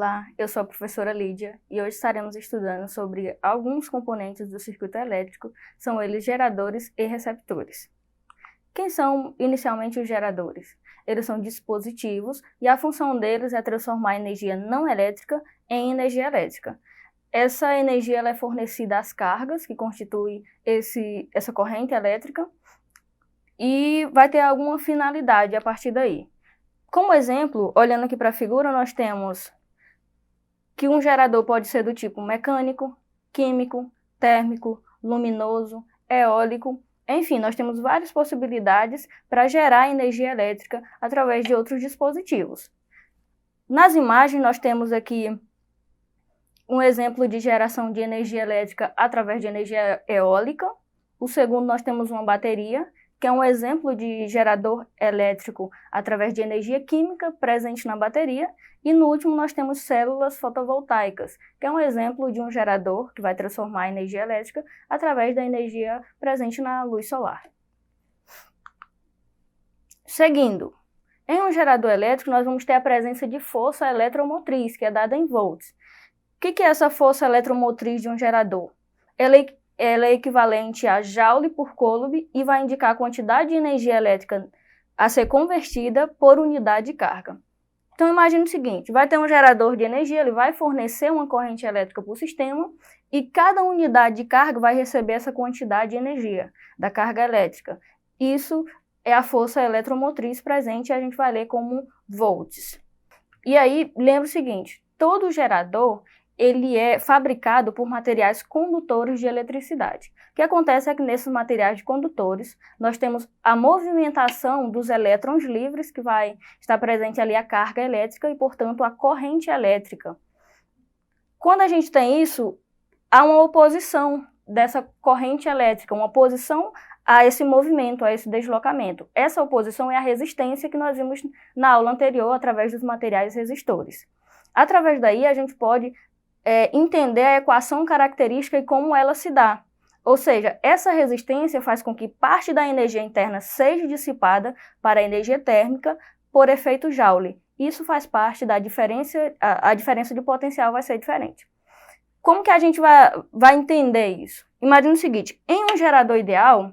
Olá, eu sou a professora Lídia e hoje estaremos estudando sobre alguns componentes do circuito elétrico, são eles geradores e receptores. Quem são inicialmente os geradores? Eles são dispositivos e a função deles é transformar energia não elétrica em energia elétrica. Essa energia ela é fornecida às cargas, que constituem essa corrente elétrica, e vai ter alguma finalidade a partir daí. Como exemplo, olhando aqui para a figura, nós temos que um gerador pode ser do tipo mecânico, químico, térmico, luminoso, eólico, enfim, nós temos várias possibilidades para gerar energia elétrica através de outros dispositivos. Nas imagens nós temos aqui um exemplo de geração de energia elétrica através de energia eólica. O segundo nós temos uma bateria, que é um exemplo de gerador elétrico através de energia química presente na bateria. E no último nós temos células fotovoltaicas, que é um exemplo de um gerador que vai transformar a energia elétrica através da energia presente na luz solar. Seguindo, em um gerador elétrico nós vamos ter a presença de força eletromotriz, que é dada em volts. O que é essa força eletromotriz de um gerador? Ela é equivalente a Joule por Coulomb e vai indicar a quantidade de energia elétrica a ser convertida por unidade de carga. Então imagine o seguinte, vai ter um gerador de energia, ele vai fornecer uma corrente elétrica para o sistema e cada unidade de carga vai receber essa quantidade de energia da carga elétrica. Isso é a força eletromotriz presente e a gente vai ler como volts. E aí, lembra o seguinte, todo gerador ele é fabricado por materiais condutores de eletricidade. O que acontece é que nesses materiais de condutores, nós temos a movimentação dos elétrons livres, que vai estar presente ali a carga elétrica e, portanto, a corrente elétrica. Quando a gente tem isso, há uma oposição dessa corrente elétrica, uma oposição a esse movimento, a esse deslocamento. Essa oposição é a resistência que nós vimos na aula anterior através dos materiais resistores. Através daí, a gente pode entender a equação característica e como ela se dá. Ou seja, essa resistência faz com que parte da energia interna seja dissipada para a energia térmica por efeito Joule. Isso faz parte da diferença, a diferença de potencial vai ser diferente. Como que a gente vai entender isso? Imagina o seguinte, em um gerador ideal,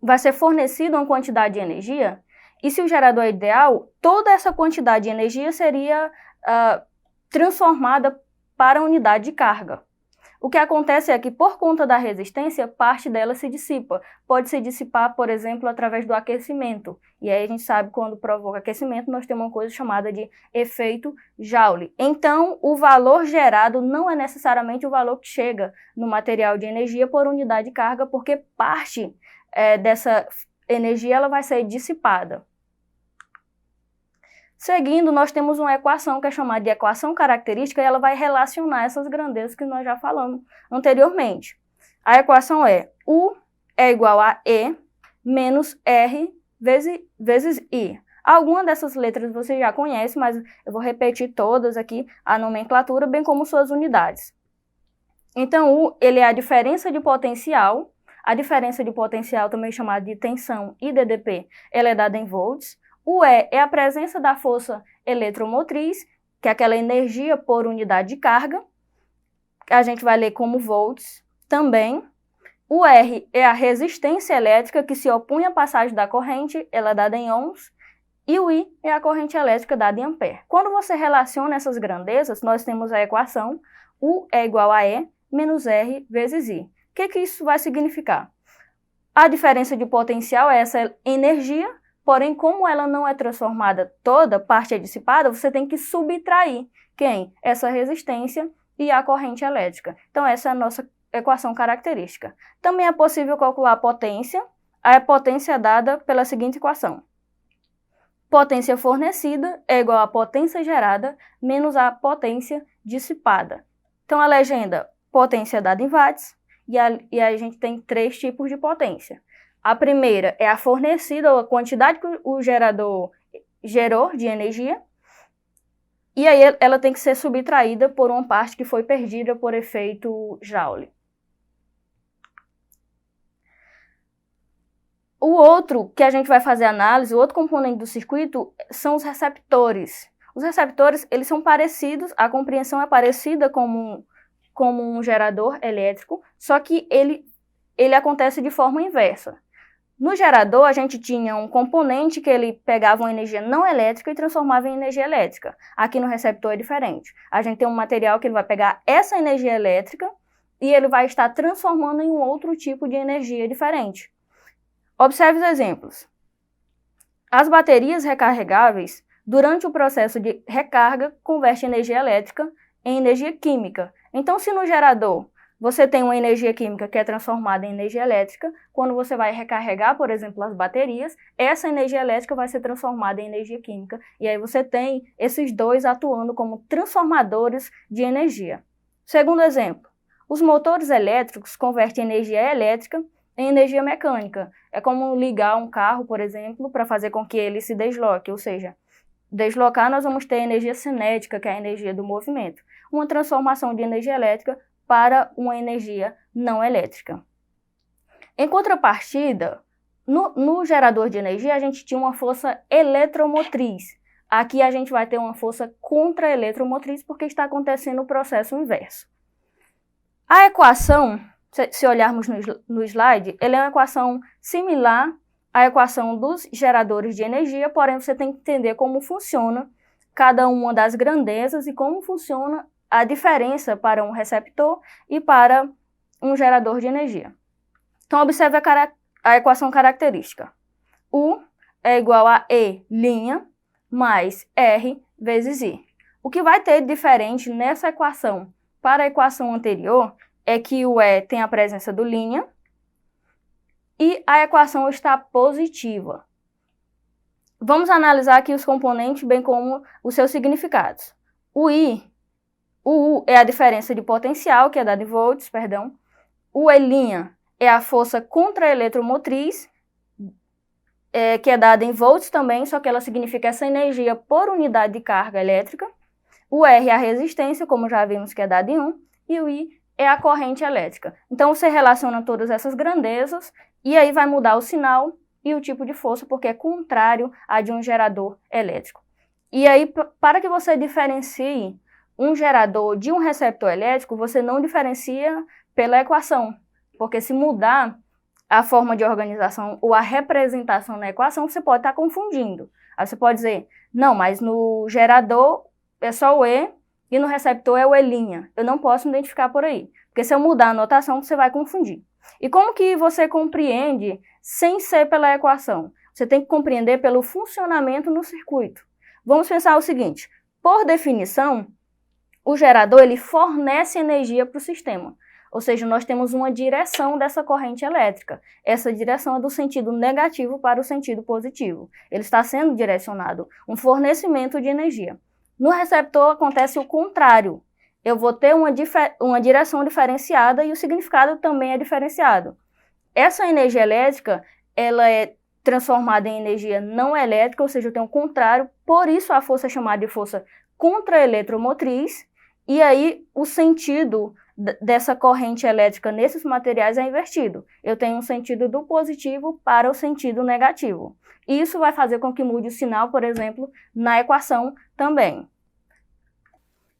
vai ser fornecida uma quantidade de energia, e se o gerador é ideal, toda essa quantidade de energia seria transformada para a unidade de carga. O que acontece é que, por conta da resistência, parte dela se dissipa. Pode se dissipar, por exemplo, através do aquecimento. E aí a gente sabe que quando provoca aquecimento, nós temos uma coisa chamada de efeito Joule. Então, o valor gerado não é necessariamente o valor que chega no material de energia por unidade de carga, porque parte dessa energia ela vai ser dissipada. Seguindo, nós temos uma equação que é chamada de equação característica e ela vai relacionar essas grandezas que nós já falamos anteriormente. A equação é U é igual a E menos R vezes I. Algumas dessas letras você já conhece, mas eu vou repetir todas aqui, a nomenclatura, bem como suas unidades. Então, U ele é a diferença de potencial. A diferença de potencial, também chamada de tensão e DDP, ela é dada em volts. O E é a presença da força eletromotriz, que é aquela energia por unidade de carga, que a gente vai ler como volts também. O R é a resistência elétrica que se opõe à passagem da corrente, ela é dada em ohms. E o I é a corrente elétrica dada em ampere. Quando você relaciona essas grandezas, nós temos a equação U é igual a E menos R vezes I. O que isso vai significar? A diferença de potencial é essa energia, porém, como ela não é transformada toda, parte é dissipada, você tem que subtrair quem? Essa resistência e a corrente elétrica. Então, essa é a nossa equação característica. Também é possível calcular a potência. A potência é dada pela seguinte equação. Potência fornecida é igual à potência gerada menos a potência dissipada. Então, a legenda, potência é dada em watts, e a gente tem 3 tipos de potência. A primeira é a fornecida, a quantidade que o gerador gerou de energia, e aí ela tem que ser subtraída por uma parte que foi perdida por efeito Joule. O outro que a gente vai fazer análise, o outro componente do circuito, são os receptores. Os receptores, eles são parecidos, a compreensão é parecida como um gerador elétrico, só que ele acontece de forma inversa. No gerador, a gente tinha um componente que ele pegava uma energia não elétrica e transformava em energia elétrica. Aqui no receptor é diferente. A gente tem um material que ele vai pegar essa energia elétrica e ele vai estar transformando em um outro tipo de energia diferente. Observe os exemplos. As baterias recarregáveis, durante o processo de recarga, convertem energia elétrica em energia química. Então, se no gerador você tem uma energia química que é transformada em energia elétrica, quando você vai recarregar, por exemplo, as baterias, essa energia elétrica vai ser transformada em energia química. E aí você tem esses dois atuando como transformadores de energia. Segundo exemplo, os motores elétricos convertem energia elétrica em energia mecânica. É como ligar um carro, por exemplo, para fazer com que ele se desloque, ou seja, deslocar nós vamos ter energia cinética, que é a energia do movimento. Uma transformação de energia elétrica para uma energia não elétrica. Em contrapartida, no gerador de energia, a gente tinha uma força eletromotriz. Aqui a gente vai ter uma força contra-eletromotriz porque está acontecendo o processo inverso. A equação, se olharmos no slide, ela é uma equação similar à equação dos geradores de energia, porém você tem que entender como funciona cada uma das grandezas e como funciona a diferença para um receptor e para um gerador de energia. Então, observe a equação característica. U é igual a E' mais R vezes I. O que vai ter de diferente nessa equação para a equação anterior é que o E tem a presença do linha e a equação está positiva. Vamos analisar aqui os componentes, bem como os seus significados. O U é a diferença de potencial, que é dada em volts, perdão. O E' é a força contra-eletromotriz, que é dada em volts também, só que ela significa essa energia por unidade de carga elétrica. O R é a resistência, como já vimos que é dada em Ω, e o I é a corrente elétrica. Então você relaciona todas essas grandezas e aí vai mudar o sinal e o tipo de força, porque é contrário à de um gerador elétrico. E aí, para que você diferencie um gerador de um receptor elétrico, você não diferencia pela equação, porque se mudar a forma de organização ou a representação na equação, você pode estar confundindo. Aí você pode dizer, não, mas no gerador é só o E e no receptor é o E'. Eu não posso identificar por aí, porque se eu mudar a notação, você vai confundir. E como que você compreende sem ser pela equação? Você tem que compreender pelo funcionamento no circuito. Vamos pensar o seguinte, por definição, o gerador ele fornece energia para o sistema, ou seja, nós temos uma direção dessa corrente elétrica. Essa direção é do sentido negativo para o sentido positivo. Ele está sendo direcionado, um fornecimento de energia. No receptor acontece o contrário. Eu vou ter uma direção diferenciada e o significado também é diferenciado. Essa energia elétrica, ela é transformada em energia não elétrica, ou seja, eu tenho o contrário, por isso a força é chamada de força contra-eletromotriz, e aí o sentido dessa corrente elétrica nesses materiais é invertido. Eu tenho um sentido do positivo para o sentido negativo. Isso vai fazer com que mude o sinal, por exemplo, na equação também.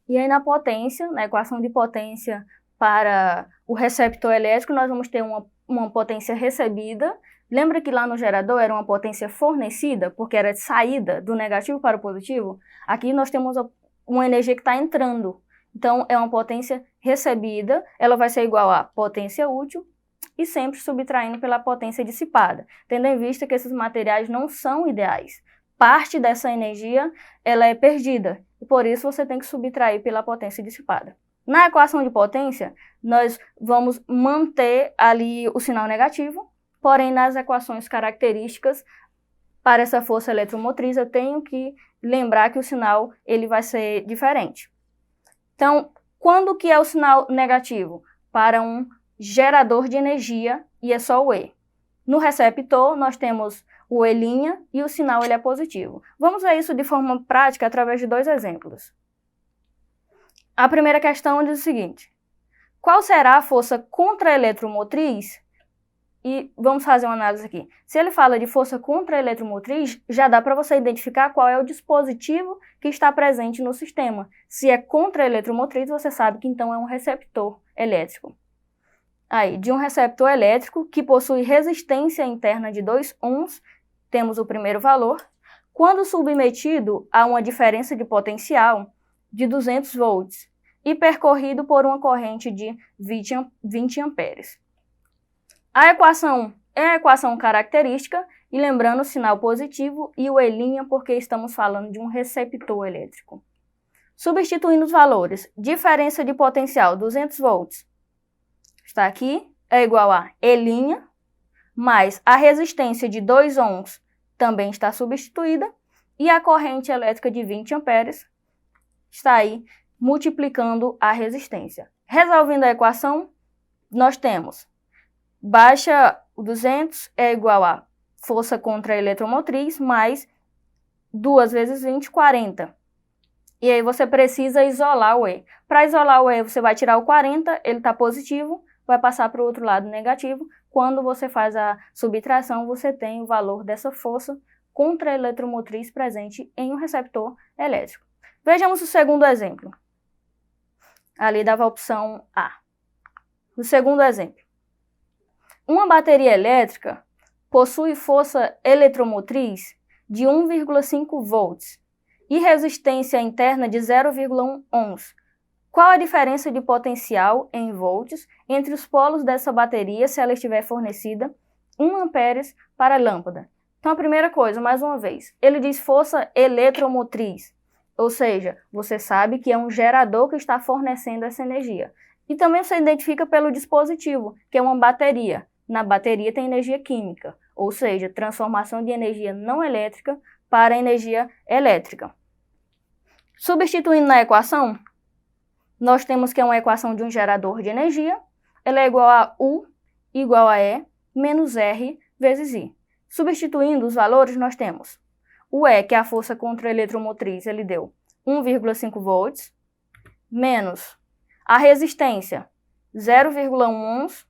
E aí na potência, na equação de potência para o receptor elétrico, nós vamos ter uma potência recebida. Lembra que lá no gerador era uma potência fornecida, porque era de saída do negativo para o positivo? Aqui nós temos uma energia que está entrando. Então, é uma potência recebida, ela vai ser igual à potência útil e sempre subtraindo pela potência dissipada, tendo em vista que esses materiais não são ideais. Parte dessa energia ela é perdida e por isso você tem que subtrair pela potência dissipada. Na equação de potência, nós vamos manter ali o sinal negativo, porém nas equações características para essa força eletromotriz eu tenho que lembrar que o sinal ele vai ser diferente. Então, quando que é o sinal negativo? Para um gerador de energia e é só o E. No receptor, nós temos o E' e o sinal ele é positivo. Vamos ver isso de forma prática através de dois exemplos. A primeira questão diz o seguinte: qual será a força contra-eletromotriz e vamos fazer uma análise aqui. Se ele fala de força contra-eletromotriz, já dá para você identificar qual é o dispositivo que está presente no sistema. Se é contra-eletromotriz, você sabe que então é um receptor elétrico. Aí, de um receptor elétrico que possui resistência interna de 2 ohms, temos o primeiro valor. Quando submetido a uma diferença de potencial de 200 volts e percorrido por uma corrente de 20 amperes. A equação é a equação característica, e lembrando o sinal positivo e o E' porque estamos falando de um receptor elétrico. Substituindo os valores, diferença de potencial 200 volts está aqui, é igual a E', mais a resistência de 2 ohms também está substituída, e a corrente elétrica de 20 amperes está aí multiplicando a resistência. Resolvendo a equação, nós temos baixa 200 é igual a força contra a eletromotriz mais 2 vezes 20, 40. E aí você precisa isolar o E. Para isolar o E, você vai tirar o 40, ele está positivo, vai passar para o outro lado negativo. Quando você faz a subtração, você tem o valor dessa força contra a eletromotriz presente em um receptor elétrico. Vejamos o segundo exemplo. Ali dava a opção A. No segundo exemplo. Uma bateria elétrica possui força eletromotriz de 1,5 volts e resistência interna de 0,1 ohms. Qual a diferença de potencial em volts entre os polos dessa bateria se ela estiver fornecida 1 amperes para a lâmpada? Então, a primeira coisa, mais uma vez, ele diz força eletromotriz, ou seja, você sabe que é um gerador que está fornecendo essa energia. E também você identifica pelo dispositivo, que é uma bateria. Na bateria tem energia química, ou seja, transformação de energia não elétrica para energia elétrica. Substituindo na equação, nós temos que é uma equação de um gerador de energia, ela é igual a U igual a E menos R vezes I. Substituindo os valores, nós temos o E, que é a força contra a eletromotriz, ele deu 1,5 volts, menos a resistência 0,1 ohms,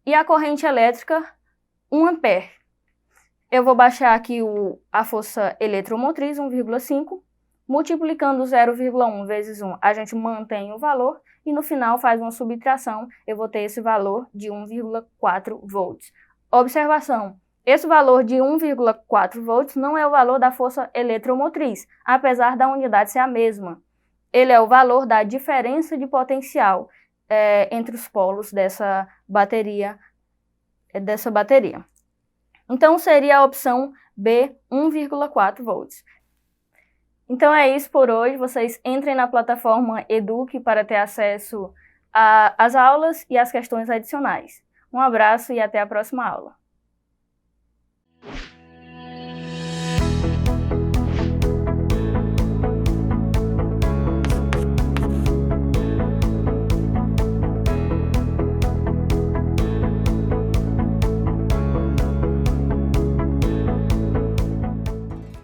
e a corrente elétrica 1 ampere. Eu vou baixar aqui a força eletromotriz, 1,5, multiplicando 0,1 vezes 1, a gente mantém o valor, e no final faz uma subtração, eu vou ter esse valor de 1,4 volts. Observação, esse valor de 1,4 volts não é o valor da força eletromotriz, apesar da unidade ser a mesma. Ele é o valor da diferença de potencial entre os polos dessa bateria. Então, seria a opção B, 1,4 volts. Então, é isso por hoje. Vocês entrem na plataforma Eduque para ter acesso às aulas e às questões adicionais. Um abraço e até a próxima aula.